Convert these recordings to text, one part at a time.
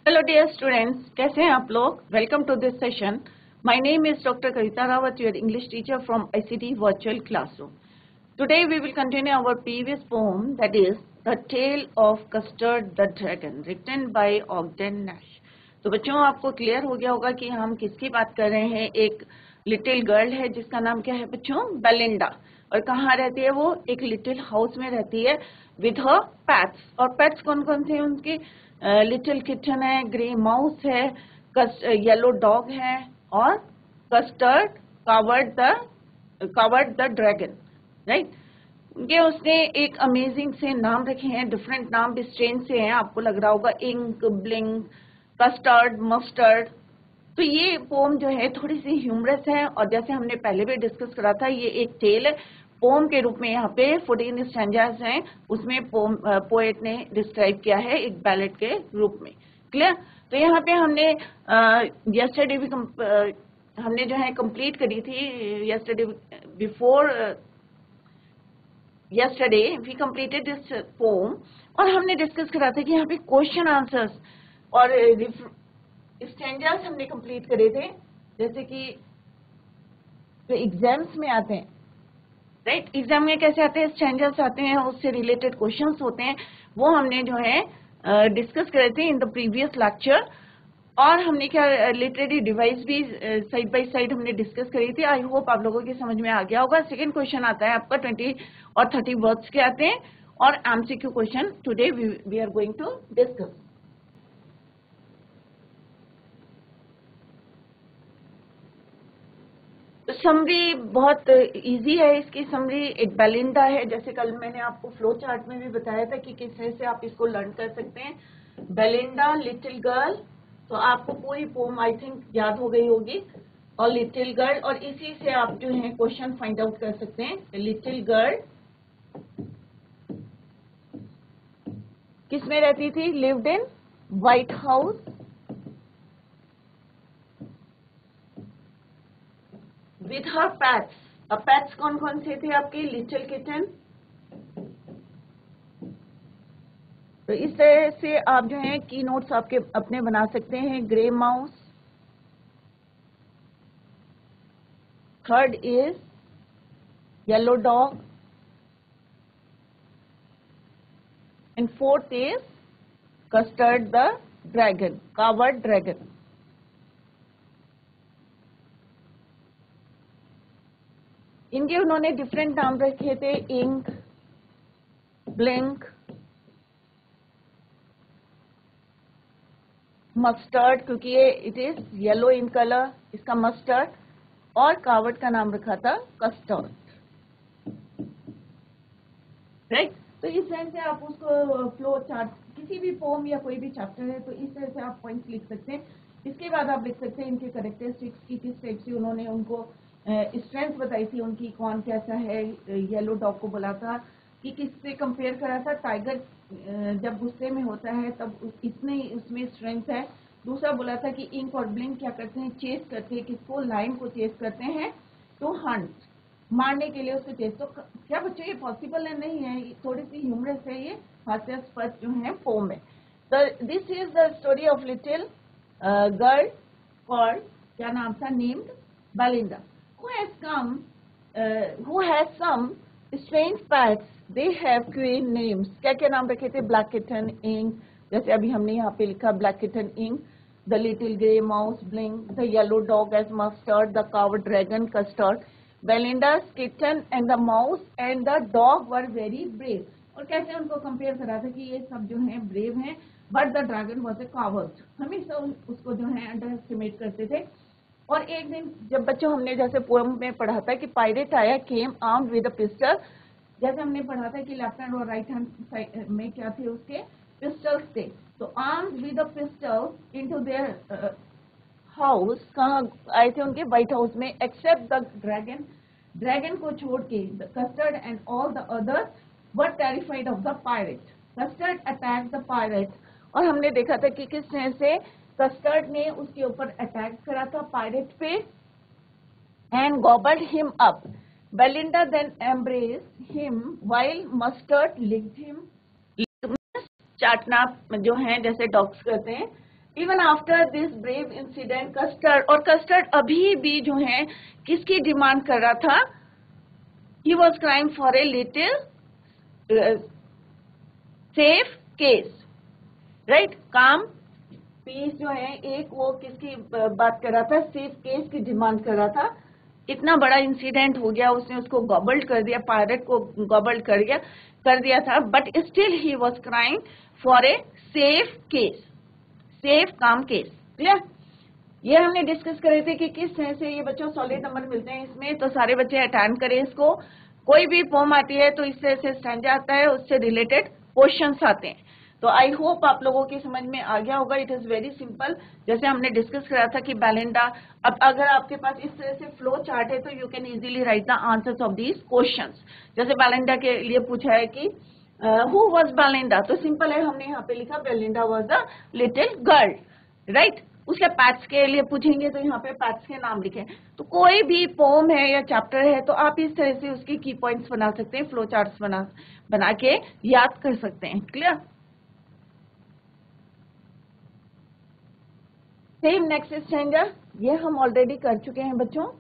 Hello dear students, कैसे हैं आप लोग? Welcome to this session. My name is Dr. Kavita Rawat, your English teacher from ICT Virtual Classroom. Today we will continue our previous poem, that is The Tale of Custard the Dragon, written by Ogden Nash. तो बच्चों आपको clear हो गया होगा कि हम किसकी बात कर रहे हैं। एक लिटिल गर्ल है जिसका नाम क्या है बच्चों? बेलिंडा। और कहाँ रहती है वो? एक लिटिल हाउस में रहती है विथ हर पेट्स। और पेट्स कौन कौन से हैं उनके? लिटिल किटन है, ग्रे माउस है, येलो डॉग है और custard coward the dragon, right. ये उसने एक अमेजिंग से नाम रखे हैं, डिफरेंट नाम भी स्ट्रेंज से हैं, आपको लग रहा होगा इंक, ब्लिंक, कस्टर्ड, मस्टर्ड। तो ये पोम जो है थोड़ी सी ह्यूमरस है और जैसे हमने पहले भी डिस्कस करा था ये एक टेल है पोम के रूप में। यहाँ पे 14 स्टैंजास हैं, उसमें पोएट ने डिस्क्राइब किया है एक बैलेट के रूप में। क्लियर? तो यहाँ पे हमने यस्टरडे भी हमने जो है कंप्लीट करी थी। Yesterday we completed this poem और हमने डिस्कस करा था कि यहाँ पे क्वेश्चन आंसर्स और स्टैंजास हमने कंप्लीट करे थे, जैसे कि जो एग्जाम्स में आते हैं, राइट। एग्जाम में कैसे आते हैं? स्टैंजास आते हैं, उससे रिलेटेड क्वेश्चंस होते हैं, वो हमने जो है डिस्कस करे थे इन द प्रीवियस लेक्चर। और हमने क्या लिटरेरी डिवाइस भी साइड बाय साइड हमने डिस्कस करी थी। आई होप आप लोगों की समझ में आ गया होगा। सेकंड क्वेश्चन आता है आपका 20 और 30 वर्ड्स के आते हैं और MCQ question today we are going to discuss. Summary बहुत इजी है इसकी समरी। एक बेलिंडा है, जैसे कल मैंने आपको फ्लो चार्ट में भी बताया था कि किस तरह से आप इसको लर्न कर सकते हैं। बेलिंडा, लिटिल गर्ल, तो आपको पूरी पोम आई थिंक याद हो गई होगी। और लिटिल गर्ल, और इसी से आप जो है क्वेश्चन फाइंड आउट कर सकते हैं। लिटिल गर्ल किसमें रहती थी? Lived in white house with her pets. अब पेट्स कौन कौन से थे आपके? Little kitten. तो इस तरह से आप जो है की नोट्स आपके अपने बना सकते हैं। Grey mouse, third is yellow dog, and fourth is custard the dragon, coward dragon. इनके उन्होंने डिफरेंट नाम रखे थे, इंक, ब्लिंक, मस्टर्ड, क्योंकि ये it is yellow in colour, इसका मस्टर्ड, और कावर्ड का नाम रखा था कस्टर्ड, राइट। तो इस तरह से आप उसको फ्लो चार्ट, किसी भी पोम या कोई भी चैप्टर है तो इस तरह से आप पॉइंट्स लिख सकते हैं। इसके बाद आप लिख सकते हैं इनके कैरेक्टरिस्टिक्स की, किस टाइप से उन्होंने उनको स्ट्रेंथ बताई थी उनकी, कौन कैसा है। येलो डॉग को बोला था कि किससे कंपेयर करा था? टाइगर जब गुस्से में होता है तब इतने उसमें स्ट्रेंथ है। दूसरा बोला था कि इंक और ब्लिंक क्या करते हैं? चेस करते हैं किसको? लाइन को चेस करते हैं टू हंट, मारने के लिए उसको चेस। तो क्या बच्चों ये पॉसिबल है? नहीं है, थोड़ी सी ह्यूमरस है, ये हास्यास्पद जो है पोम है। तो this is the story of little girl called, क्या नाम था? Named Belinda, who has some strange pets. They have quaint names. क्या क्या नाम रखे थे? ब्लैक किटन, इंक, जैसे अभी हमने यहाँ पे लिखा black kitten, Ink, the little grey mouse, Blink, the yellow dog as Mustard, the coward dragon, Custard, Belinda's kitten and the mouse and the dog were very brave. और कैसे उनको compare करा था कि ये सब जो हैं ब्रेव हैं, but the dragon was a coward, हमेशा उसको जो है अंडर एस्टिमेट करते थे। और एक दिन जब बच्चों हमने जैसे पोएम में पढ़ा था कि पायरेट आया केम आर्म्ड विद अ पिस्टल, जैसे हमने पढ़ा था कि लेफ्ट हैंड और राइट हैंड साइड में क्या थे उसके? पिस्टल्स थे। तो armed with a pistol into their house, कहाँ आए थे? उनके व्हाइट हाउस में। एक्सेप्ट द ड्रैगन, ड्रैगन को छोड़ के, the custard and all the others were terrified of the pirate. Custard attack the pirate, और हमने देखा था कि किस तरह से कस्टर्ड ने उसके ऊपर अटैक करा था पायरेट पे, and gobbled him up. Belinda then embraced him while Mustard licked him. चाटना जो है जैसे डॉग्स करते हैं, even after this brave incident Custard, और कस्टर्ड अभी भी जो है किसकी डिमांड कर रहा था? He was crying for a little safe cage, right. काम पीस जो है एक वो किसकी बात कर रहा था? सेफ केस की डिमांड कर रहा था। इतना बड़ा इंसिडेंट हो गया, उसने उसको गॉबल्ड कर दिया, पायरेट को गॉबल्ड कर दिया था, but still he was crying for a safe case, safe काम केस। क्लियर? ये हमने डिस्कस करे थे कि किस तरह से ये बच्चों सॉलिड नंबर मिलते हैं इसमें, तो सारे बच्चे अटेंड करें इसको। कोई भी पोम आती है तो इस तरह से स्टैंजा आता है, उससे रिलेटेड क्वेश्चंस आते हैं। तो आई होप आप लोगों की समझ में आ गया होगा। इट इज वेरी सिंपल, जैसे हमने डिस्कस करा था कि बेलिंडा, अब अगर आपके पास इस तरह से फ्लो चार्ट है तो you can easily right the answers of these questions. जैसे बेलिंडा के लिए पूछा है कि हु वाज बेलिंडा, तो सिंपल है, हमने यहाँ पे लिखा Belinda was a little girl, right. उसके पैट्स के लिए पूछेंगे तो यहाँ पे पैट्स के नाम लिखे। तो कोई भी पोम है या चैप्टर है तो आप इस तरह से उसकी की पॉइंट्स बना सकते हैं, फ्लो चार्ट्स बना के याद कर सकते हैं। क्लियर? सेम नेक्स्ट स्टैंजा, ये हम ऑलरेडी कर चुके हैं बच्चों।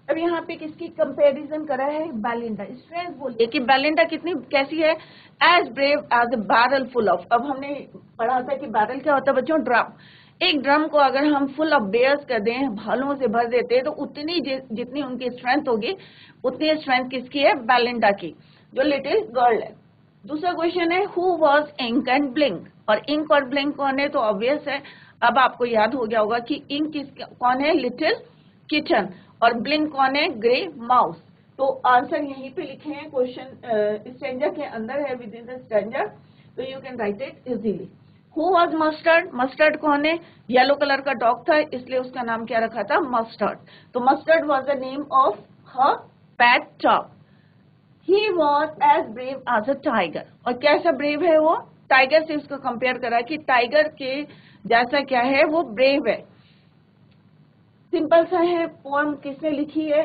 अब यहाँ पे किसकी कंपैरिजन करा है? बेलिंडा। स्ट्रेंथ बोलिए कि बेलिंडा कितनी कैसी है? As brave as a barrel full of. अब हमने पढ़ा था कि बैरल क्या होता है बच्चों? ड्रम। एक ड्रम को अगर हम फुल ऑफ बेयर्स कर दें, भालों से भर देते हैं, तो उतनी जितनी उनकी स्ट्रेंथ होगी उतनी स्ट्रेंथ किसकी है? बेलिंडा की, जो लिटिल गर्ल है। दूसरा क्वेश्चन है who was Ink and Blink, और इंक और ब्लिंक कौन है? तो ऑब्वियस है, अब आपको याद हो गया होगा कि इंक कौन है? लिटिल किचन, और ब्लिंक कौन है? Grey mouse. तो आंसर यहीं पे लिखे हैं, क्वेश्चन स्टैंजा के अंदर है, विद इन द स्टैंजा, तो you can write it easily. Who was mustard, mustard कौन है? येलो कलर का डॉग था, इसलिए उसका नाम क्या रखा था? मस्टर्ड। तो mustard was the name of her pet dog. He was as brave as a tiger, और कैसा ब्रेव है वो? टाइगर से उसको कंपेयर करा कि टाइगर के जैसा क्या है, वो ब्रेव है। सिंपल सा है। पोएम किसने लिखी है?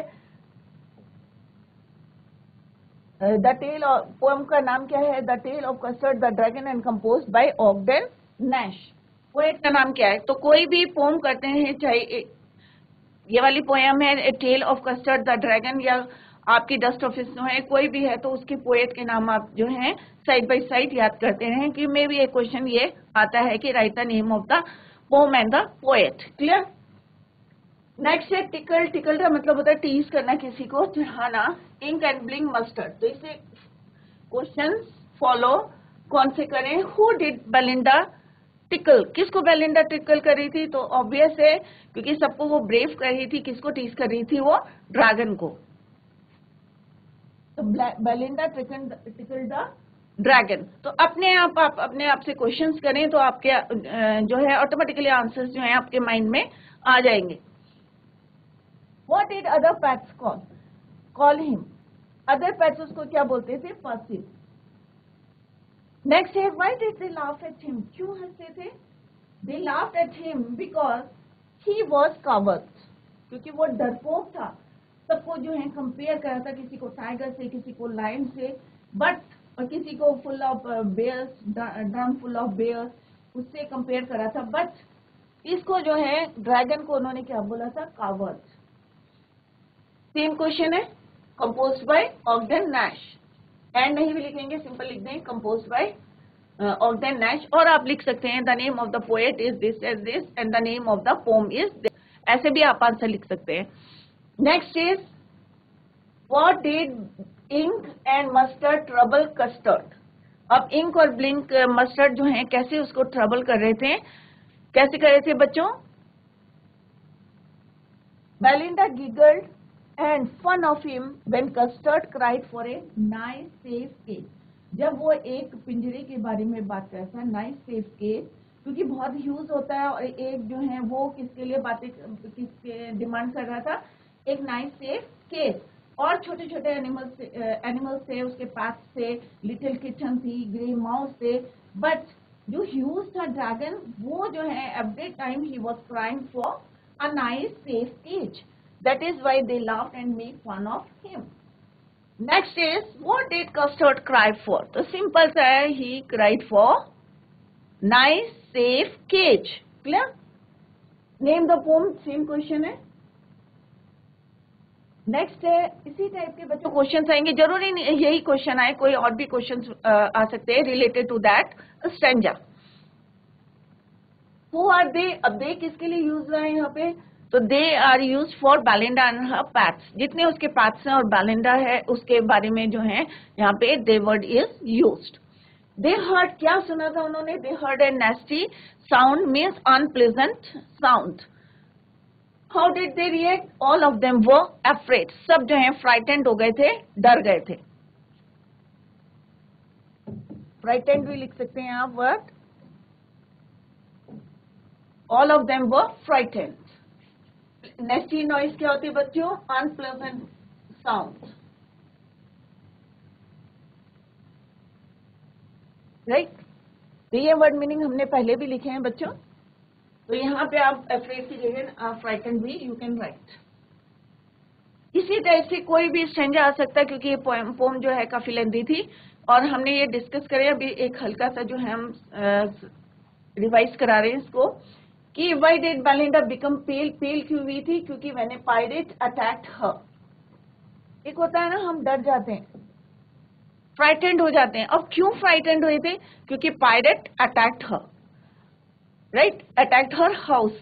द टेल ऑफ, पोएम का नाम क्या है? The tale of Custard the dragon and composed by Ogden Nash. Poet का नाम क्या है? तो कोई भी पोएम करते हैं, चाहे ये वाली पोएम है a tale of Custard the dragon, या आपकी डस्ट ऑफ स्नो है, कोई भी है, तो उसके पोएट के नाम आप जो है साइड बाय साइड याद करते रहें, कि मे भी एक क्वेश्चन ये आता है कि right the name of the poem and the poet. Clear? Next है टिकल। टिकल का मतलब होता है टीज करना, किसी को चिढ़ाना। इंक एंड ब्लिंक मस्टर्ड, तो इसे क्वेश्चन फॉलो कौन से करें? हु डिड बेलिंडा टिकल, किसको बेलिंडा टिकल कर रही थी? तो ऑब्वियस है, क्योंकि सबको वो ब्रेव कर रही थी, किसको टीज कर रही थी? वो ड्रैगन को। तो बेलिंडा टिकल द ड्रैगन। तो अपने आप से क्वेश्चंस करें तो आपके जो है ऑटोमेटिकली आंसर्स जो है आपके माइंड में आ जाएंगे। What did other pets call him? Other pets उसको क्या बोलते थे? Percy. Next है why did they laugh at him? क्यों हंसते थे? They laughed at him because he was coward. क्योंकि वो डरपोक था, सबको जो है कंपेयर करा था, किसी को टाइगर से, किसी को लायन से, और किसी को full of bears, drum full of bears, उससे कंपेयर करा था। बट इसको जो है ड्रैगन को उन्होंने क्या बोला था? कावर्ड। सेम क्वेश्चन है, composed by Ogden Nash. And नहीं भी लिखेंगे, सिंपल लिख दें कंपोज्ड बाय ऑगडेन नैश, और आप लिख सकते हैं the name of the poet is this as this and the name of the poem is this, ऐसे भी आप आंसर लिख सकते हैं। Next is what did Ink and Mustard trouble custard. अब इंक और ब्लिंक मस्टर्ड जो है कैसे उसको ट्रबल कर रहे थे? कैसे कर रहे थे बच्चों? Belinda giggled and fun of him when Custard cried for a nice safe cage. जब वो एक पिंजरे के बारे में बात करता है, nice safe cage, क्योंकि बहुत ह्यूज होता है, और एक जो है वो किसके लिए किसके डिमांड कर रहा था? एक nice safe cage, और छोटे छोटे एनिमल्स थे उसके पास से, लिटिल किचन थी, ग्रे माउस थे, बट जो ह्यूज था ड्रैगन, वो जो है every time he was crying for a nice safe cage. That is why they laughed and made fun of him. Next is, what did Custard cry for? तो simple सा है, he cried for nice safe cage. Clear? Name the poem, same question है. Next है, इसी type के बच्चों question आएंगे, जरूरी नहीं यही क्वेश्चन आए, कोई और भी क्वेश्चन आ सकते हैं related to that stanza. Who are they? अब दे किसके लिए यूज हुआ है यहाँ पे? तो they are used for Belinda and her pets. जितने उसके पैट्स हैं और बेलिंडा है उसके बारे में जो है यहाँ पे they word is used. They heard, क्या सुना था उन्होंने? They heard a nasty sound means unpleasant sound. How did they react? All of them were afraid. सब जो हैं frightened हो गए थे, डर गए थे. Frightened भी लिख सकते हैं आप word. All of them were frightened. Nasty noise क्या होती है बच्चों? Unpleasant sound. Right? तो ये word meaning हमने पहले भी लिखे हैं बच्चों. तो यहाँ पे आप अफ्रेड की जगह फ्राइटेंड भी यू कैन राइट. इसी टाइप से कोई भी स्टैंजा आ सकता है, क्योंकि ये पोम जो है काफी लेंथी थी और हमने ये डिस्कस करे. अभी एक हल्का सा जो है हम रिवाइज करा रहे हैं इसको कि व्हाई डिड बेलिंडा बिकम पेल. पेल क्यों हुई थी? क्योंकि व्हेन ए पायरेट अटैक्ड हर. एक होता है ना हम डर जाते हैं, फ्राइटेंड हो जाते हैं. अब क्यों फ्राइटेंड हुए थे? क्योंकि pirate attacked her. Right, attacked her house.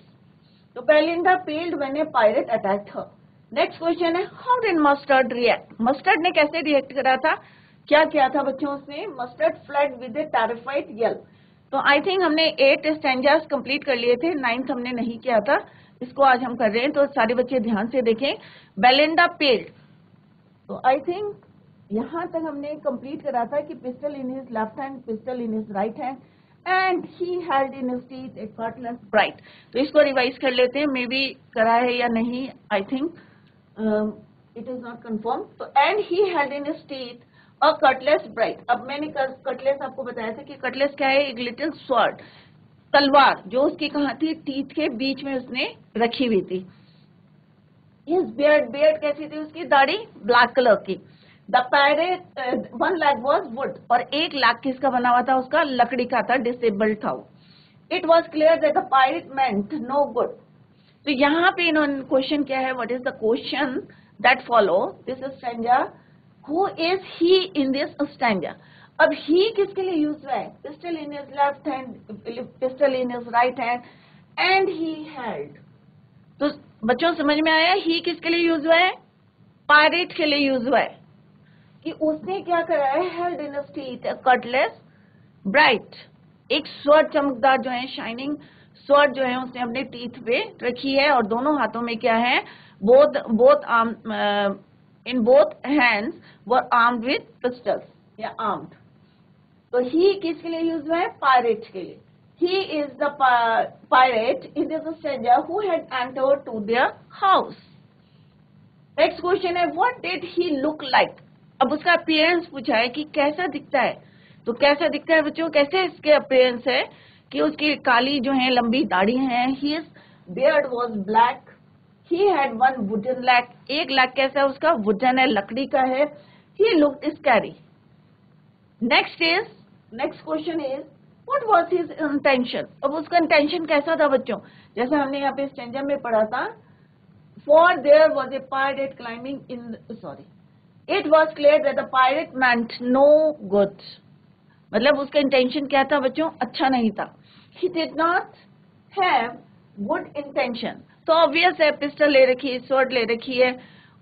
So Belinda paled when a pirate attacked her. Next question है, how did Mustard react? Mustard ने कैसे react करा था? क्या किया था बच्चों उसने? Mustard fled with a terrified yell. तो I think हमने 8 stanzas complete कर लिए थे, 9th हमने नहीं किया था, इसको आज हम कर रहे हैं. तो सारे बच्चे ध्यान से देखें. Belinda paled. तो I think यहाँ तक हमने complete करा था कि pistol in his left hand, pistol in his right hand. And he held in his teeth a cutlass bright. तो इसको रिवाइज कर लेते हैं, मे बी करा है या नहीं. I think it is not confirm. तो and he held in his teeth a cutlass bright. अब मैंने कटलेस आपको बताया था कि कटलेस क्या है? एक लिटिल स्वॉर्ड, तलवार, जो उसकी कहाँ थी? टीथ के बीच में उसने रखी हुई थी. His beard, beard कैसी थी उसकी? दाढ़ी ब्लैक कलर की. The pirate one leg was wood. और एक लेग किसका बना हुआ था? उसका लकड़ी का था, डिसेबल्ड था. It was clear that the pirate meant no good. तो यहाँ पे इन्होंने क्वेश्चन क्या है? What is the question that follow this stanza? Who is he in this stanza? अब he किसके लिए यूज हुआ है? Pistol in his left hand, pistol in his right hand, and he held. तो बच्चों समझ में आया he किसके लिए यूज हुआ है? पायरेट के लिए यूज हुआ है कि उसने क्या करा है? Held in his teeth a Cutlass bright. एक स्वॉर्ड, चमकदार जो है, शाइनिंग स्वॉर्ड जो है उसने अपने टीथ पे रखी है और दोनों हाथों में क्या है? Both arm, in both hands were armed with pistols या आर्म्ड. तो ही किसके लिए यूज हुआ है? पायरेट के लिए. He is the pirate in this stanza who had entered to their house. Next question है, what did he look like? अब उसका अपीयरेंस पूछा है कि कैसा दिखता है. तो कैसा दिखता है बच्चों? कैसे इसके अपीयरेंस है कि उसकी काली जो है लंबी दाढ़ी है. His beard was black. He had one wooden leg. एक लेग कैसा है उसका? वुडन है, लकड़ी का है. He looked scary. Next question is what was his intention? अब उसका इंटेंशन कैसा था बच्चों? जैसे हमने यहाँ पे स्टेंजा में पढ़ा था, for their was a pirate climbing in, sorry, It was clear that the pirate meant no good. मतलब उसका इंटेंशन क्या था बच्चों? अच्छा नहीं था. He did not have good intention. तो ऑब्वियस है, पिस्टल ले रखी है, स्वॉर्ड ले रखी है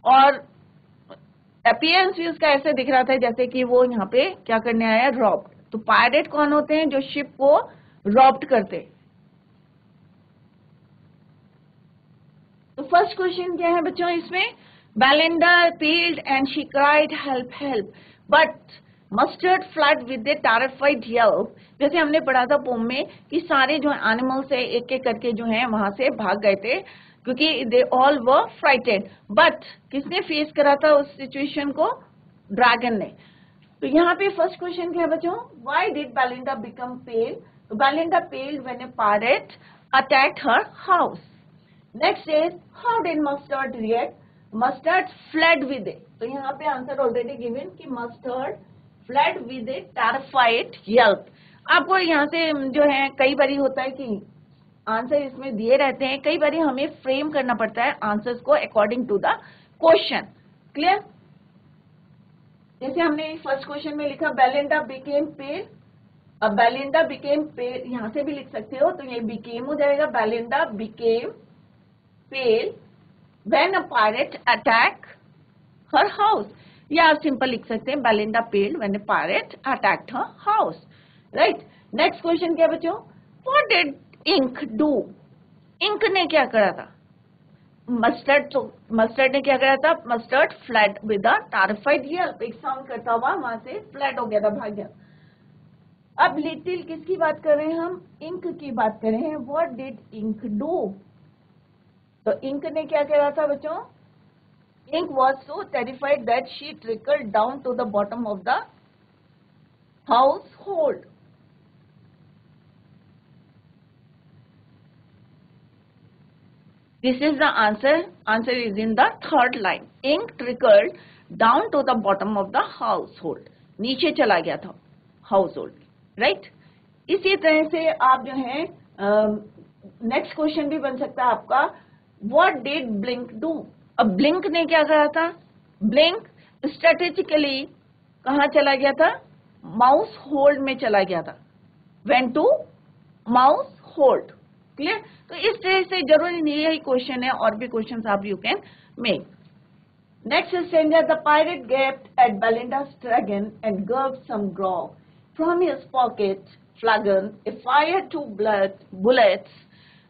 और अपीयरेंस भी उसका ऐसे दिख रहा था जैसे कि वो यहाँ पे क्या करने आया? रॉब्ड. तो पायरेट कौन होते हैं? जो शिप को रॉब्ड करते. तो फर्स्ट क्वेश्चन क्या है बच्चों इसमें? Belinda appealed and she cried, help, help. But Mustard fled with a terrified yell. जैसे हमने पढ़ा था पोम में कि सारे जो एनिमल्स है एक एक करके जो है वहां से भाग गए थे क्योंकि they all were frightened. But किसने फेस करा था उस सिचुएशन को? ड्रैगन ने. तो यहाँ पे फर्स्ट क्वेश्चन क्या है बच्चों? Why did Belinda become pale? तो Belinda paled when a pirate attacked her house. Next is how did Mustard react? Mustard fled with it. तो यहाँ पे आंसर ऑलरेडी गिवन कि Mustard fled with a terrified yelp. आपको यहाँ से जो है कई बारी होता है कि आंसर इसमें दिए रहते हैं, कई बारी हमें फ्रेम करना पड़ता है आंसर्स को according to the question. Clear? जैसे हमने फर्स्ट क्वेश्चन में लिखा बेलिंडा बिकेम पेल, अब बेलिंडा बिकेम पेल यहां से भी लिख सकते हो, तो ये बिकेम हो जाएगा, Belinda became pale when a pirate attack her house, या आप सिंपल लिख सकते हैं Belinda pale when a pirate attacked her house. Right? Next question क्या बच्चों? What did Ink do? Ink ने क्या करा था? मस्टर्ड ने क्या करा था? Mustard fled with a terrified yelp, एक साउंड करता हुआ वहां से फ्लड हो गया था, भाग गया। अब लिटिल किसकी बात कर रहे हैं हम? इंक की बात कर रहे हैं। What did Ink do? तो इंक ने क्या करा था बच्चों? Ink was so terrified that she trickled down to the bottom of the household. This is the answer. Answer is in the third line. Ink trickled down to the bottom of the household. नीचे चला गया था household. Right? इसी तरह से आप जो है नेक्स्ट क्वेश्चन भी बन सकता है आपका, What did Blink do? अब ब्लिंक ने क्या करा था? ब्लिंक स्ट्रेटेजिकली कहाँ चला गया था? माउस होल्ड में चला गया था। Went to mouse hold. Clear? तो इस तरह से जरूरी नहीं है क्वेश्चन है, और भी क्वेश्चन आप you can make. Next stranger the pirate gaped at Belinda's dragon and gulped some grog from his pocket flagon, a fire two bullets,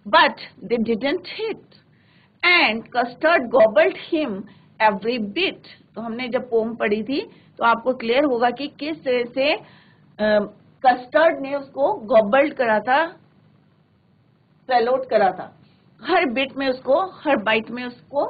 but they didn't hit, and custard gobbled him every bit। तो हमने जब pome पढ़ी थी तो आपको clear होगा कि किस तरह से कस्टर्ड ने उसको गॉबल्ड करा था, स्वेलोड करा था, हर बिट में उसको, हर बाइट में उसको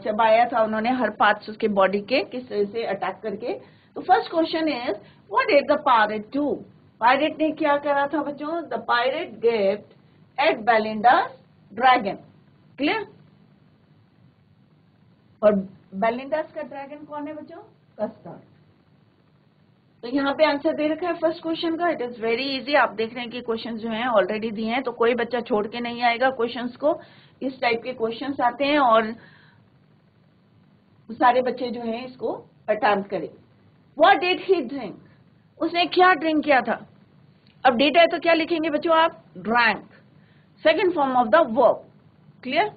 चबाया था उन्होंने, हर पार्ट्स उसके बॉडी के किस तरह से अटैक करके। तो first question is what did the pirate do? Pirate ने क्या करा था बच्चों? The pirate gaped at Belinda's dragon. Clear? और बेलिंडा's का ड्रैगन कौन है बच्चों? कस्टर्ड। तो यहाँ पे आंसर दे रखा है फर्स्ट क्वेश्चन का। It is very easy. आप देख रहे हैं कि क्वेश्चंस जो हैं ऑलरेडी दिए हैं, तो कोई बच्चा छोड़ के नहीं आएगा क्वेश्चंस को। इस टाइप के क्वेश्चंस आते हैं और सारे बच्चे जो हैं इसको अटेम्प्ट करें। What did he drink? उसने क्या ड्रिंक किया था? अब डिड है तो क्या लिखेंगे बच्चों आप? Drank, second form of the verb. Clear?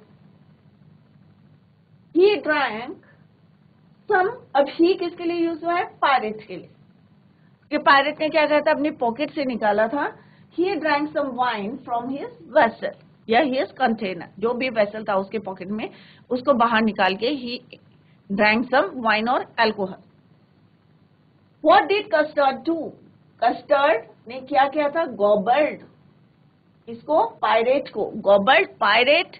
He drank some. अब ही किसके लिए यूज हुआ है? पायरेट के लिए, कि पायरेट ने क्या कहा था? अपनी पॉकेट से निकाला था। He drank some wine from his vessel या हिज कंटेनर, जो भी वेसल था उसके पॉकेट में, उसको बाहर निकाल के ही ड्रैंक सम वाइन और alcohol. What did custard do? Custard ने क्या किया था? गॉबल्ड। इसको? पायरेट को। गॉबल्ड पायरेट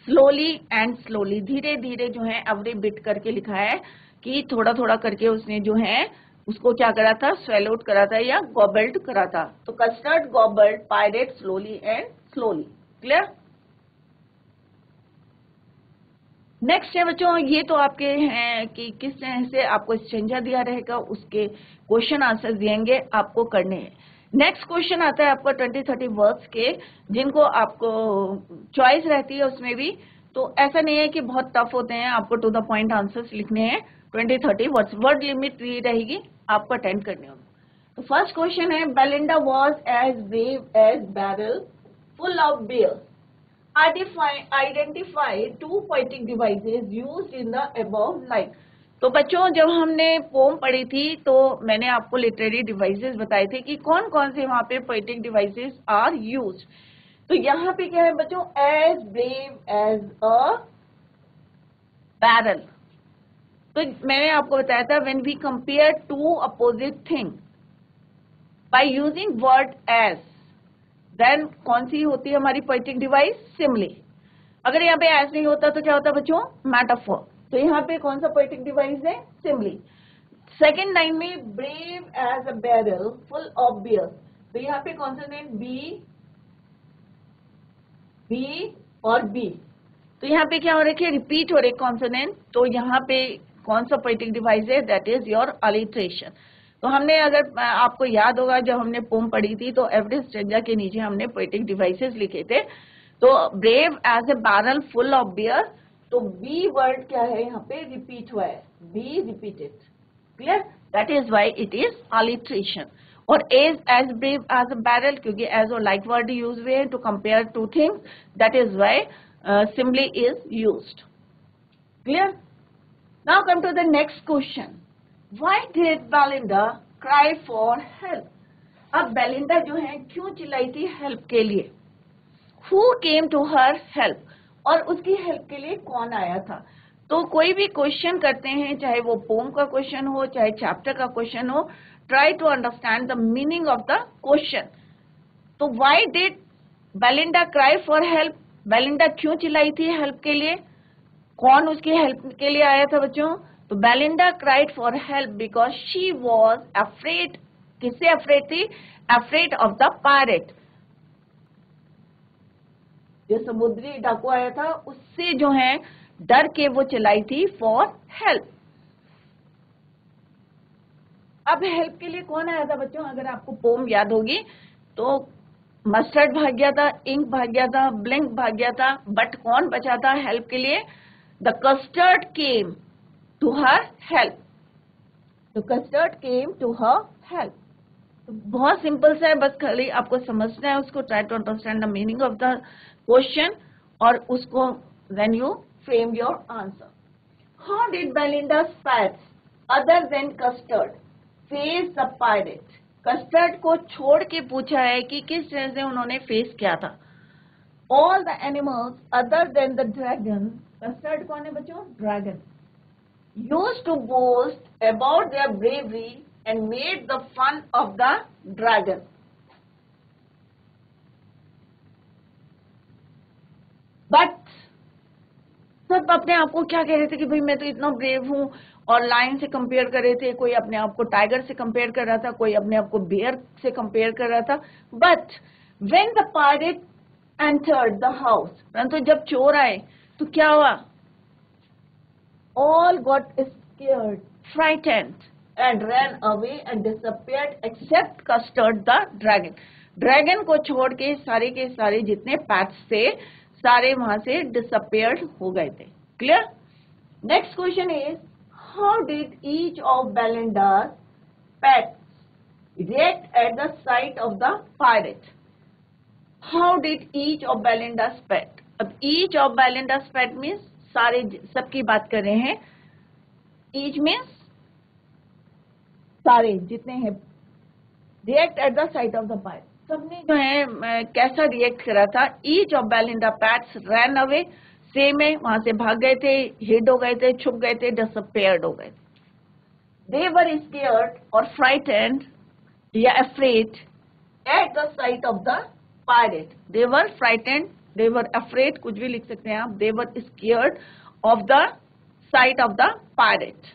स्लोली एंड स्लोली, धीरे धीरे जो है एवरी बिट करके लिखा है कि थोड़ा थोड़ा करके उसने जो है उसको क्या करा था? स्वेलोड करा था या गॉबल्ड करा था। तो custard गॉबल्ड pirate slowly and slowly. Clear? Next है बच्चों, ये तो आपके हैं कि किस तरह से आपको स्ट्रेंजर दिया रहेगा, उसके क्वेश्चन आंसर दिएंगे, आपको करने हैं। नेक्स्ट क्वेश्चन आता है आपका 20-30 वर्ड्स के, जिनको आपको चॉइस रहती है उसमें भी। तो ऐसा नहीं है कि बहुत टफ होते हैं, आपको टू द पॉइंट आंसर्स लिखने हैं। 20-30 वर्ड्स, वर्ड लिमिट भी रहेगी, आपको अटेंड करने होंगे। तो फर्स्ट क्वेश्चन है, Belinda was as brave as barrel full of beer. Identify two poetic devices used in the above line। तो बच्चों जब हमने पोम पढ़ी थी तो मैंने आपको लिटरेरी डिवाइसेस बताए थे कि कौन कौन से वहां पे पोएटिक डिवाइसेस आर यूज्ड। तो यहाँ पे क्या है बच्चों? As brave as a barrel. तो मैंने आपको बताया था when we compare two opposite thing by using word as, then कौन सी होती है हमारी पोएटिक डिवाइस? सिमिली। अगर यहाँ पे एज नहीं होता तो क्या होता बच्चों? मेटाफोर। तो यहाँ पे कौन सा पोएटिक डिवाइस है? सिमिली। सेकेंड लाइन में brave as a barrel full of beer, तो यहाँ पे कॉन्सोनेंट बी और बी, तो यहाँ पे क्या हो रखी है? रिपीट हो रही कॉन्सोनेंट। तो यहाँ पे कौन सा पोएटिक डिवाइस है? That is your alliteration. तो हमने, अगर आपको याद होगा जब हमने पोम पढ़ी थी तो एवरेज स्ट्रेंजा के नीचे हमने पोएटिक डिवाइसेस लिखे थे। तो brave as a barrel full of beer, तो बी वर्ड क्या है यहाँ पे रिपीट हुआ है, B repeated, clear, that is why it is alliteration. और as brave as a barrel, क्योंकि एज और लाइक वर्ड यूज हुए हैं to compare two things, that is why simile is used, clear. Now come to the next question, why did Belinda cry for help. अब Belinda जो है क्यों चिल्लाई थी हेल्प के लिए, who came to her help, और उसकी हेल्प के लिए कौन आया था। तो कोई भी क्वेश्चन करते हैं, चाहे वो पोम का क्वेश्चन हो चाहे चैप्टर का क्वेश्चन हो, try to understand the meaning of the question. तो why did Belinda cry for help, Belinda क्यों चिल्लाई थी हेल्प के लिए, कौन उसकी हेल्प के लिए आया था बच्चों। तो Belinda cried for help because she was afraid, किससे अफ्रेड थी, अफ्रेड ऑफ द पायरेट, जो समुद्री डाकू आया था उससे जो है डर के वो चिल्लाई थी फॉर हेल्प। अब हेल्प के लिए कौन आया था बच्चों, अगर आपको पोम याद होगी तो मस्टर्ड भाग गया था, इंक भाग गया था, ब्लिंक भाग गया था, बट कौन बचा था हेल्प के लिए, the custard came to her help, the custard came to her help. तो बहुत सिंपल सा है, बस खाली आपको समझना है उसको, try to understand the meaning of the question और उसको then you frame your answer. How did Belinda spats other than Custard face the pirate, Custard को छोड़ के पूछा है कि किस तरह से उन्होंने फेस किया था। All the animals other than the dragon, custard कौन है बच्चों, dragon, used to boast about their bravery and made the fun of the dragon. But सब अपने आप को क्या कह रहे थे कि भाई मैं तो इतना ब्रेव हूं, और लायन से कंपेयर कर रहे थे, कोई अपने आप को टाइगर से कंपेयर कर रहा था, कोई अपने आप को बेयर से कंपेयर कर रहा था। But when the pirate entered the house, परंतु जब चोर आए तो क्या हुआ, all got scared, frightened, and ran away and disappeared except Custard the dragon. Dragon को छोड़ के सारे जितने पैट्स थे सारे वहां से disappeared हो गए थे, clear. Next question is, how did each of Belinda's pets react at the sight of the pirate? How did each of Belinda's pet, अब each of Belinda's pet means सारे सबकी बात कर रहे हैं, ईच मीन्स सारे जितने हैं, react at the site of the pirate, सबने जो है कैसा रिएक्ट करा था। Each of Belinda pets ran away, same है, वहां से भाग गए थे, हिड हो गए थे, छुप गए थे, डिसअपियर्ड हो गए थे। दे वर स्केयर्ड और फ्राइटेंड या afraid at the site of the pirate, they were frightened, they were afraid, कुछ भी लिख सकते हैं आप, they were scared of the sight of the pirate,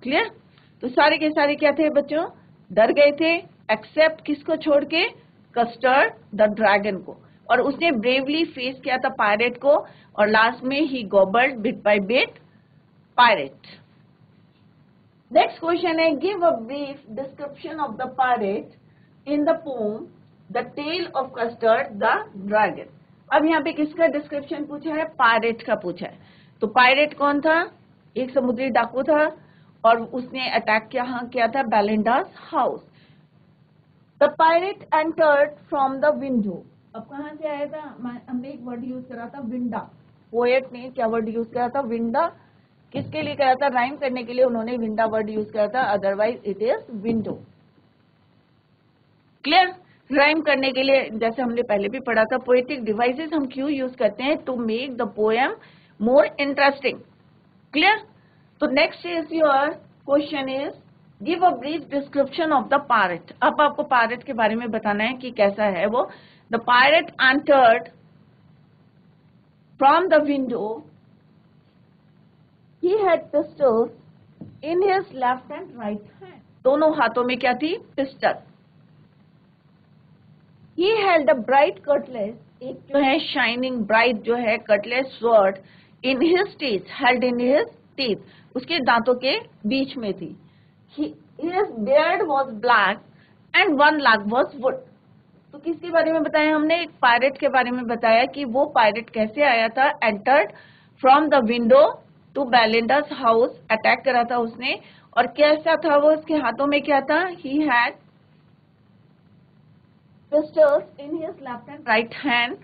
clear। तो सारे के सारे क्या थे बच्चों, डर गए थे, एक्सेप्ट किसको छोड़ के, कस्टर्ड द ड्रैगन को, और उसने ब्रेवली फेस किया था पायरेट को, और लास्ट में he gobbled bit by bit pirate. Next question है, give a brief description of the pirate in the poem the tale of Custard the dragon. अब यहाँ पे किसका डिस्क्रिप्शन पूछा है, पायरेट का पूछा है। तो पायरेट कौन था, एक समुद्री डाकू था, और उसने अटैक किया था Belinda's house. The pirate entered from the window, अब कहाँ से आया था, हमने एक वर्ड यूज करा था विंडा, पोएट ने क्या वर्ड यूज करा था, विंडा, किसके लिए करा था, राइम करने के लिए उन्होंने विंडा वर्ड यूज करा था, otherwise it is window, clear. Rhyme करने के लिए, जैसे हमने पहले भी पढ़ा था, पोएटिक डिवाइसेस हम क्यों यूज करते हैं, to make the poem more interesting, clear. तो next is your question is, give a brief description of the pirate. अब आपको पायरेट के बारे में बताना है कि कैसा है वो। The pirate entered from the window, he had pistols in his left and right hand, दोनों हाथों में क्या थी, pistol. He held a bright cutlass, एक जो है शाइनिंग ब्राइट जो है Cutlass sword, in his teeth, held in his teeth, उसके दांतों के बीच में थी। His beard was black and one leg was wood. तो किसके बारे में बताया हमने? एक पायरेट के बारे में बताया कि वो पायरेट कैसे आया था, entered from the window to Belinda's house, attack करा था उसने, और कैसा था वो, उसके हाथों में क्या था? He had pistols in his left and right hand,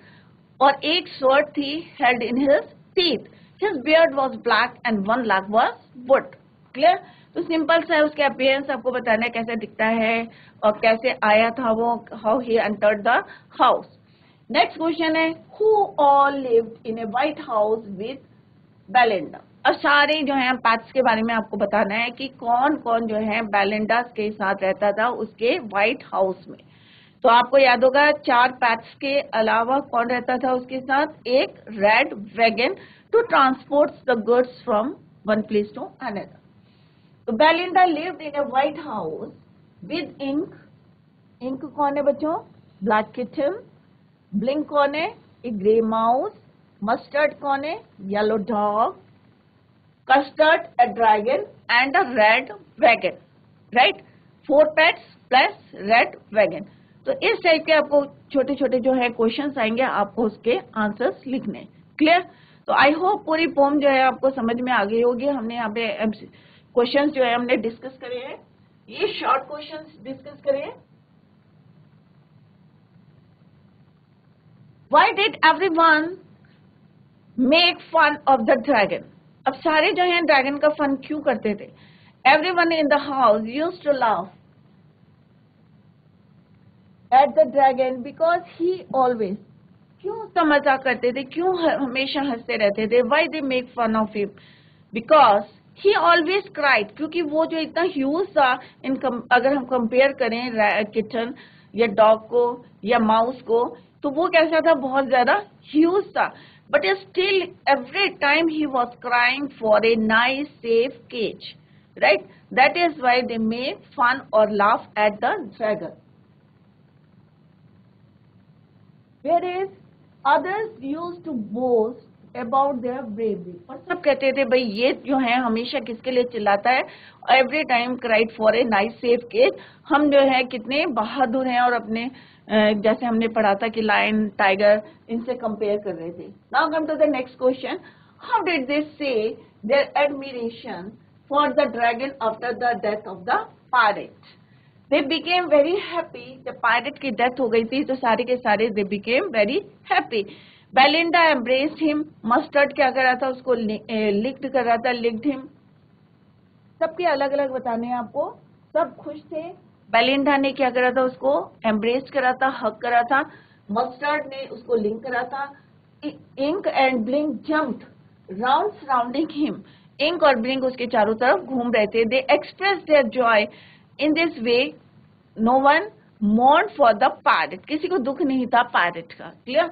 और एक स्वॉर्ड थी held in his teeth. His beard was black and one leg was would. Clear? तो सिंपल सा है, उसके अपीयरेंस आपको बताना है कैसे दिखता है और कैसे आया था वो, how he entered the house. Next question है, who all lived in a white house with Belinda. अब सारे जो है पैट्स के बारे में आपको बताना है कि कौन कौन जो है बेलिंडा के साथ रहता था उसके व्हाइट हाउस में. तो आपको याद होगा 4 पैट्स के अलावा कौन रहता था उसके साथ? एक red wagon to transport the goods from one place to another. तो Belinda lived in a white house with Ink. Ink कौन है बच्चों? Black kitten. ब्लिंक कौन है? ए ग्रे माउस. मस्टर्ड कौन है? Yellow dog. Custard A dragon and a red wagon. Right, 4 pets plus red wagon. तो इस टाइप के आपको छोटे छोटे जो है क्वेश्चंस आएंगे, आपको उसके आंसर्स लिखने. क्लियर? तो आई होप पूरी पोम जो है आपको समझ में आ गई होगी. हमने यहाँ पे क्वेश्चंस जो है हमने डिस्कस करे हैं, ये शॉर्ट क्वेश्चंस डिस्कस करे हैं. Why did everyone make fun of the dragon. अब सारे जो है ड्रैगन का फन क्यों करते थे? Everyone in the house used to laugh at the dragon because he always, क्यों उसका मजाक करते थे, क्यों हमेशा हंसते रहते थे? why they make fun of him? because he always cried, क्योंकि वो जो इतना ह्यूज था, अगर हम कंपेयर करें किटन या डॉग को या माउस को, तो वो कैसा था? बहुत ज्यादा ह्यूज था. but still every time he was crying for a nice safe cage. right, that is why they make fun or laugh at the dragon. Whereas others used to boast about their bravery. और सब कहते थे भाई ये जो है हमेशा किसके लिए चिल्लाता है? Every time cried for a nice safe cage. हम जो है कितने बहादुर हैं, और अपने जैसे हमने पढ़ा था कि लायन, टाइगर, इनसे कंपेयर कर रहे थे. Now come to the next question. How did they say their admiration for the dragon after the death of the pirate? They became very happy. जब पायरेट की डेथ हो गई थी तो सारे के सारे they became very happy. Belinda embraced him. Mustard क्या कर रहा था? उसको लिक्ड कर रहा था, licked him. सबके अलग अलग बताने हैं आपको. सब खुश थे. बेलिंडा ने क्या करा था? उसको एम्ब्रेस करा था, हक करा था. मस्टर्ड ने उसको लिंक करा था. Ink and Blink jumped round surrounding him. Ink और ब्लिंक उसके चारों तरफ घूम रहे थे. They express their joy. In this way, no one mourned for the pirate. किसी को दुख नहीं था पायरेट का. Clear?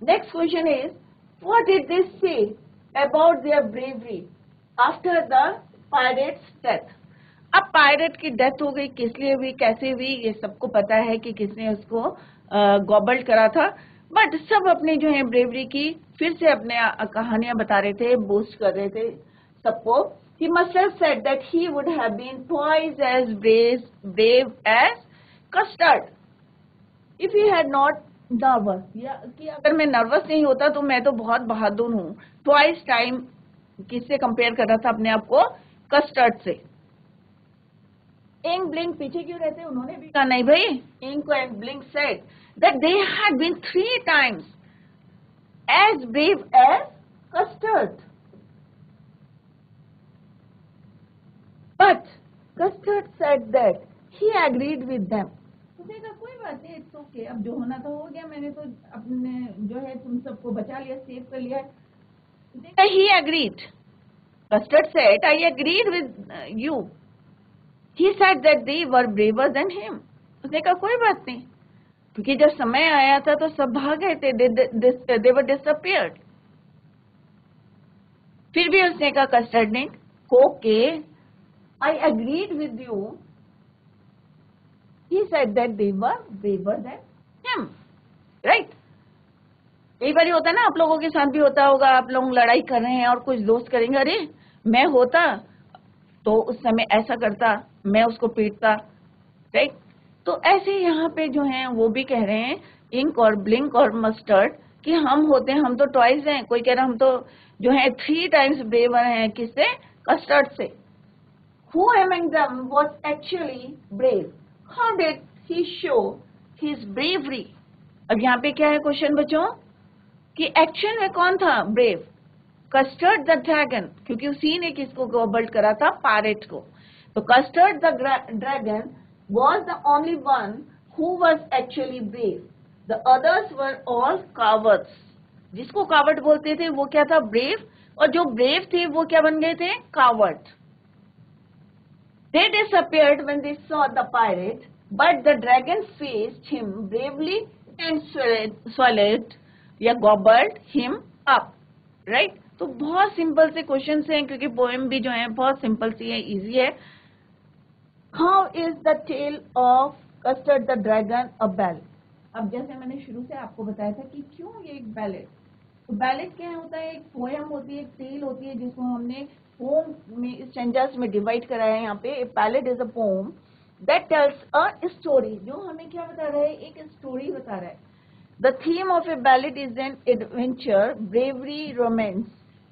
Next question is, what did they say about their bravery after the pirate's death? अब पायरेट की डेथ हो गई, किस लिए हुई, कैसे हुई, ये सबको पता है कि किसने उसको गॉबल्ड करा था. बट सब अपने जो है ब्रेवरी की फिर से अपने कहानियां बता रहे थे, बूस्ट कर रहे थे सबको. He must have said that he would have been twice as brave as Custard if he had not nervous. या कि अगर मैं नर्वस नहीं होता तो मैं तो बहुत बहादुर हूँ. Twice time किससे कंपेयर कर रहा था अपने आप को? कस्टर्ड से. इंक ब्लिंक पीछे क्यों रहते? उन्होंने भी कहा नहीं भाई. Ink and Blink said that they had been 3 times as brave as Custard. But Custard said that he agreed with them. उसने कहा कोई बात नहीं, इट्स ओके, अब जो होना था हो गया, मैंने तो अपने जो है तुम सबको बचा लिया, सेव कर लिया. He agreed. Custard said, I agreed with you. He said that they were braver than him. उसने कहा कोई बात नहीं, क्योंकि जब समय आया था तो सब भाग गए थे. They were disappeared. फिर भी उसने कहा कस्टर्ड ने, okay, I agreed with you. He said that they were braver than him. Right? कई बार होता है ना, आप लोगों के साथ भी होता होगा. आप लोग लड़ाई कर रहे हैं और कुछ दोस्त करेंगे, अरे मैं होता तो उस समय ऐसा करता, मैं उसको पीटता, राइट। तो ऐसे यहाँ पे जो है वो भी कह रहे हैं इंक और ब्लिंक और मस्टर्ड कि हम होते हैं, हम तो ट्वाइस हैं, कोई कह रहा हम तो जो है 3 टाइम्स ब्रेवर हैं, किससे? कस्टर्ड से। Who among them was actually brave? How did he show his bravery? अब यहाँ पे क्या है क्वेश्चन बच्चों कि एक्शन में कौन था ब्रेव? कस्टर्ड द ड्रैगन, क्योंकि उसी ने किसको गॉबल्ड करा था? पैरेट को। तो custard the dragon was the only one who was actually brave. The others were all cowards. जिसको कावर्ड बोलते थे वो क्या था? ब्रेव। और जो ब्रेव थे वो क्या बन गए थे? Coward. They disappeared when they saw the pirate, but the dragon faced him bravely and swallowed या gobbled him up, right? तो बहुत सिंपल से क्वेश्चन हैं, क्योंकि पोएम भी जो है बहुत सिंपल सी है, इजी है। How is the tale of Custard the Dragon a ballad? अब जैसे मैंने शुरू से आपको बताया था कि क्यों ये एक बैलेड, तो बैलेड क्या होता है? एक पोएम होती है, एक टेल होती है, जिसको हमने पोम में स्टेंजास में डिवाइड करा है। यहाँ पे ballad is a poem that tells a story, जो हमें क्या बता रहा है? एक स्टोरी बता रहा है। The theme of a ballad is an adventure, bravery, romance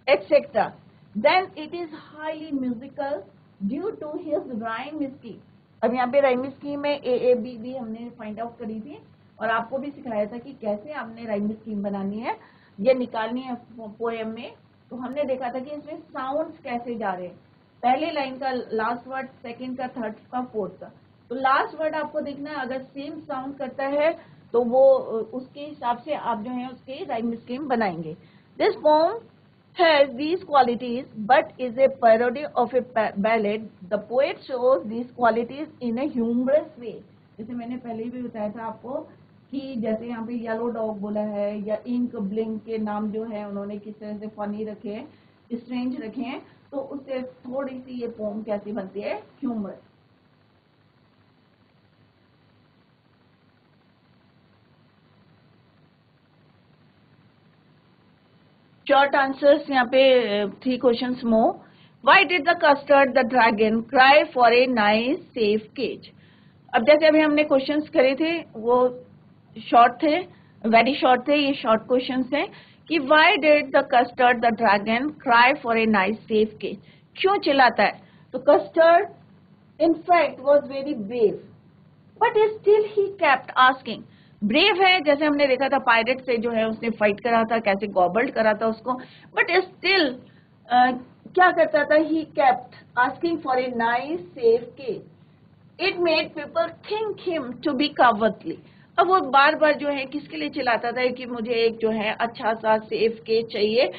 etcetera. Then it is highly musical due to his rhyme scheme. अब यहाँ पे राइम स्कीम में AAB भी हमने फाइंड आउट करी थी और आपको भी सिखाया था कि कैसे आपने राइम स्कीम बनानी है, ये निकालनी है पोएम में। तो हमने देखा था कि इसमें साउंड्स कैसे जा रहे हैं, पहले लाइन का लास्ट वर्ड, सेकंड का, थर्ड का, फोर्थ का। तो लास्ट वर्ड आपको देखना है, अगर सेम साउंड करता है तो वो उसके हिसाब से आप जो है उसके राइम स्कीम बनाएंगे। This poem has these qualities but is a parody of a ballad. The poet shows these qualities in a humorous way. जैसे मैंने पहले भी बताया था आपको कि जैसे यहाँ पे येलो डॉग बोला है या इंक ब्लिंक के नाम जो है उन्होंने किस तरह से फनी रखे हैं, स्ट्रेंज रखे हैं, तो उससे थोड़ी सी ये पोम कैसी बनती है? ह्यूमरस। शॉर्ट आंसर्स यहाँ पे 3 questions more. Why did the custard the dragon cry for a nice safe cage? अब जैसे अभी हमने क्वेश्चंस करे थे वो शॉर्ट थे, वेरी शॉर्ट थे, ये शॉर्ट क्वेश्चंस हैं कि why did the custard the dragon cry for a nice safe cage? क्यों चिल्लाता है? तो custard in fact was very brave but still he kept asking. Brave है, जैसे हमने देखा था पायरेट से जो है उसने फाइट करा था, कैसे गॉबल्ड करा था उसको, बट स्टिल क्या करता था? He kept asking for a nice safe cage. It made people think him to be cowardly. अब वो बार बार जो है किसके लिए चिल्लाता था कि मुझे एक जो है अच्छा सा सेफ केज चाहिए,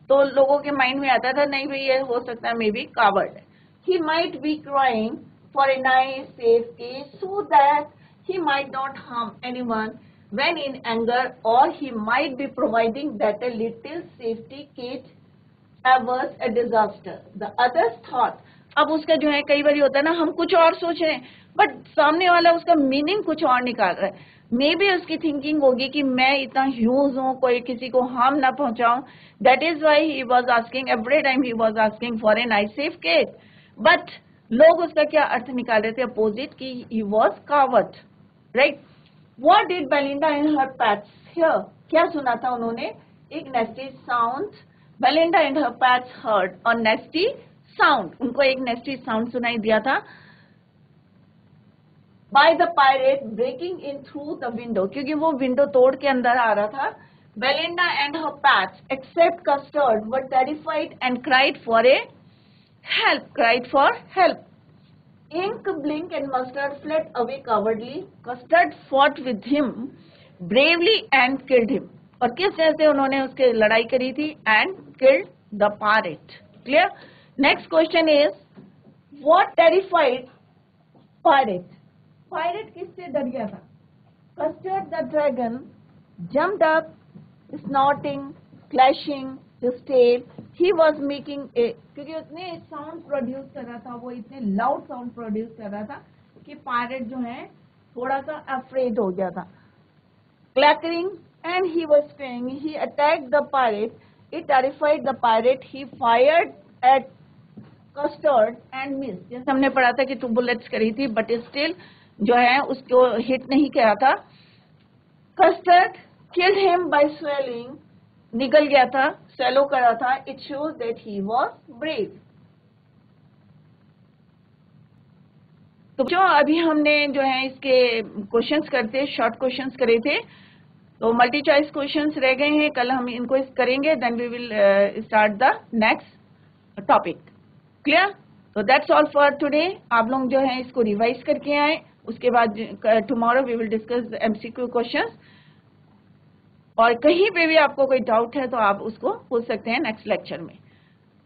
तो लोगों के माइंड में आता था नहीं भाई ये हो सकता है मे बी कावर्ड है। He might be crying for a nice safe cage so that he might not harm anyone when in anger, or he might be providing that a little safety cage averts a disaster. The others thought, अब उसका जो है कई बार होता है ना, हम कुछ और सोच रहे हैं बट सामने वाला उसका मीनिंग कुछ और निकाल रहा है। मे बी उसकी थिंकिंग होगी कि मैं इतना ह्यूज हूँ, कोई किसी को हार्म ना पहुंचाऊं, that is why he was asking every time he was asking for a nice safe cage. But लोग उसका क्या अर्थ निकाल रहे थे? अपोजिट, की he was coward, right. What did Belinda and her pets hear? क्या सुना था उन्होंने? एक nasty sound. Belinda and her pets heard a nasty sound. उनको एक nasty sound सुनाई दिया था by the pirate breaking in through the window, क्योंकि वो विंडो तोड़ के अंदर आ रहा था। Belinda and her pets, except Custard, were terrified and cried for help. Ink, Blink and Mustard fled away cowardly. Custard fought with him bravely and killed him. और किस तरह से उन्होंने उसके लड़ाई करी थी? And killed the pirate. Clear? Next question is, what terrified pirate? Pirate किससे डर गया था? Custard the dragon jumped up, snorting, clashing his tail. He was making a, क्योंकि उसने साउंड प्रोड्यूस कर रहा था, वो इतने लाउड साउंड प्रोड्यूस कर रहा था कि पायरेट जो है थोड़ा सा अफ्रेड हो गया था। Clackering and he was screaming. He attacked the pirate. It terrified the pirate. He fired at custard and miss, जैसे हमने पढ़ा था कि 2 बुलेट्स करी थी बट स्टिल जो है उसको हिट नहीं किया था। Custard killed him by swelling, निगल गया था, स्वेलो करा था। It shows that he was brave. तो जो अभी हमने जो है इसके क्वेश्चंस करते, शॉर्ट क्वेश्चंस करे थे, तो मल्टी चॉइस क्वेश्चंस रह गए हैं, कल हम इनको करेंगे, then we will start the next topic. Clear? तो दैट्स ऑल फॉर टुडे। आप लोग जो है इसको रिवाइज करके आए, उसके बाद tomorrow we will discuss MCQ questions, और कहीं पे भी आपको कोई डाउट है तो आप उसको पूछ सकते हैं नेक्स्ट लेक्चर में।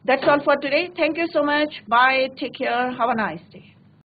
That's all for today. Thank you so much. Bye, take care, have a nice day.